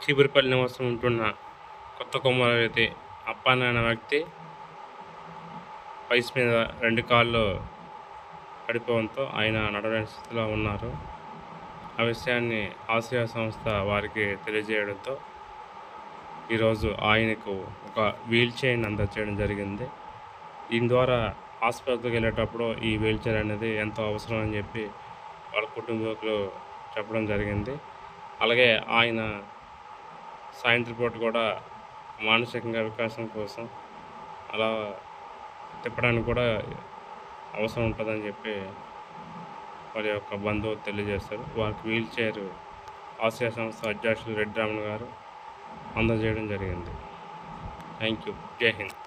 చీపురుపల్లి నివాసం ఉంటున్న కొత్త కొమరవేతి అప్పన్న అనే వ్యక్తి వయసు మీద 2 కాళ్ళు పడిపోవడంతో ఆయన నడవలేని స్థితిలో ఉన్నారు. ఆ విషయాన్ని ఆసియా సంస్థ వారికి తెలియజేయడంతో ఈరోజు ఆయనకు ఒక వీల్ చైర్ అందజేయడం జరిగింది. దీని ద్వారా ఆసుపత్రికి వెళ్ళేటప్పుడు ఈ వీల్ చైర్ అనేది ఎంతో అవసరం అని చెప్పి వాళ్ళ కుటుంబీకులు చెప్పడం జరిగింది. అలాగే ఆయన సాయంత్రం పూట కూడా మానసికంగా వికాసం కోసం అలా తిప్పడానికి కూడా అవసరం ఉంటుందని చెప్పి వారి యొక్క బంధువులు తెలియజేస్తారు. వారికి వీల్ చైర్ ఆసియా సంస్థ అధ్యక్షులు రెడ్డి రమణ గారు అందజేయడం జరిగింది. Thank you. జై హింద్.